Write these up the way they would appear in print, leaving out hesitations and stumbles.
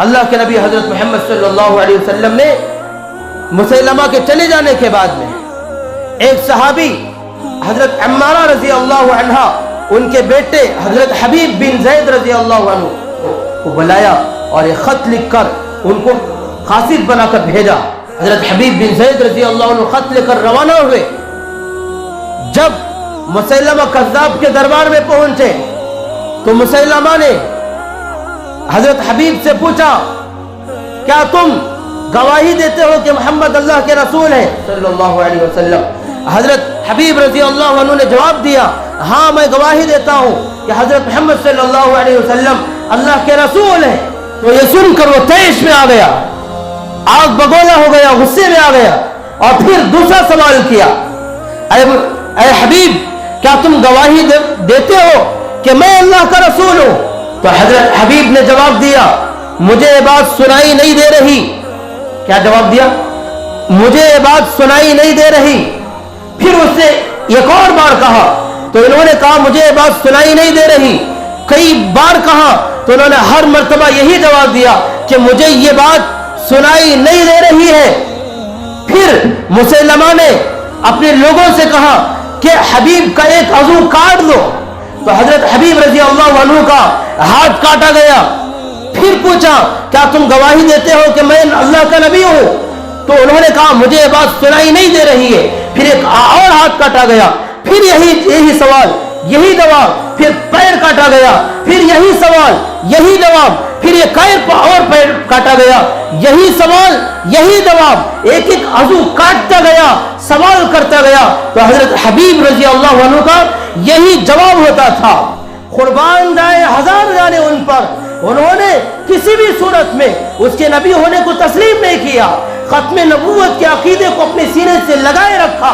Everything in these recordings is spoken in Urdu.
اللہ کے نبی حضرت محمد صلی اللہ علیہ وسلم نے مسیلمہ کے چلے جانے کے بعد میں ایک صحابی حضرت عمارہ رضی اللہ عنہ ان کے بیٹے حضرت حبیب بن زید رضی اللہ عنہ کو بلایا اور ایک خط لکھ کر ان کو قاصد بنا کر بھیجا. حضرت حبیب بن زید رضی اللہ عنہ خط لے کر روانہ ہوئے. جب مسیلمہ کذاب کے دربار میں پہنچے تو مسیلمہ نے حضرت حبیب سے پوچھا کیا تم گواہی دیتے ہو کہ محمد اللہ کے رسول ہیں صلی اللہ علیہ وسلم؟ حضرت حبیب رضی اللہ عنہ نے جواب دیا ہاں میں گواہی دیتا ہوں کہ حضرت محمد صلی اللہ علیہ وسلم اللہ کے رسول ہیں. تو یہ سن کر وہ طیش میں آ گیا, آگ بگولا ہو گیا, غصے میں آ گیا اور پھر دوسرا سوال کیا اے حبیب کیا تم گواہی دیتے ہو کہ میں اللہ کا رسول ہوں؟ تو حضرت حبیب نے جواب دیا مجھے یہ بات سنائی نہیں دے رہی. کیا جواب دیا؟ مجھے یہ بات سنائی نہیں دے رہی. پھر اس نے ایک اور بار کہا تو انہوں نے کہا مجھے یہ بات سنائی نہیں دے رہی. کئی بار کہا تو انہوں نے ہر مرتبہ یہی جواب دیا کہ مجھے یہ بات سنائی نہیں دے رہی ہے. پھر مسیلمہ نے اپنے لوگوں سے کہا کہ حبیب کا ایک عضو کاٹ دو. تو حضرت حبیب رضی اللہ عنہ کا ہاتھ کاٹا گیا. پھر پوچھا کیا تم گواہی دیتے ہو کہ میں اللہ کا نبی ہوں؟ تو انہوں نے کہا مجھے یہ بات سنائی نہیں دے رہی ہے. پھر ایک اور ہاتھ کاٹا گیا. پھر یہی سوال, یہی جواب. پھر پیر کاٹا گیا. پھر یہی سوال, یہی جواب. پھر ایک اور پیر کاٹا گیا. یہی سوال, یہی جواب. ایک ایک عضو کاٹتا گیا, سوال کرتا گیا. تو حضرت حبیب رضی اللہ عنہ کا یہی جواب ہوتا تھا. قربان جائے ہزار جانے ان پر, انہوں نے کسی بھی صورت میں اس کے نبی ہونے کو تسلیم نہیں کیا. ختم نبوت کے عقیدے کو اپنے سینے سے لگائے رکھا.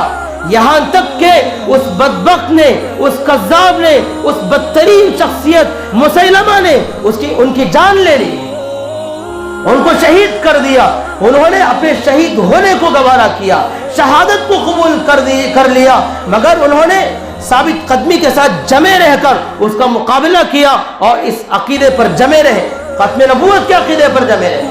یہاں تک کہ اس بدبخت نے, اس کذاب نے, اس بدترین شخصیت مسیلمہ نے ان کی جان لے لی, ان کو شہید کر دیا. انہوں نے اپنے شہید ہونے کو گوارا کیا, شہادت کو قبول کر لیا, مگر انہوں نے ثابت قدمی کے ساتھ جمے رہ کر اس کا مقابلہ کیا اور اس عقیدے پر جمے رہے, ختم نبوت کے عقیدے پر جمے رہے.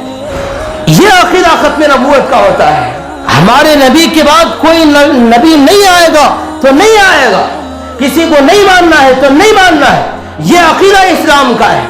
یہ عقیدہ ختم نبوت کا ہوتا ہے. ہمارے نبی کے بعد کوئی نبی نہیں آئے گا تو نہیں آئے گا, کسی کو نہیں ماننا ہے تو نہیں ماننا ہے. یہ عقیدہ اسلام کا ہے.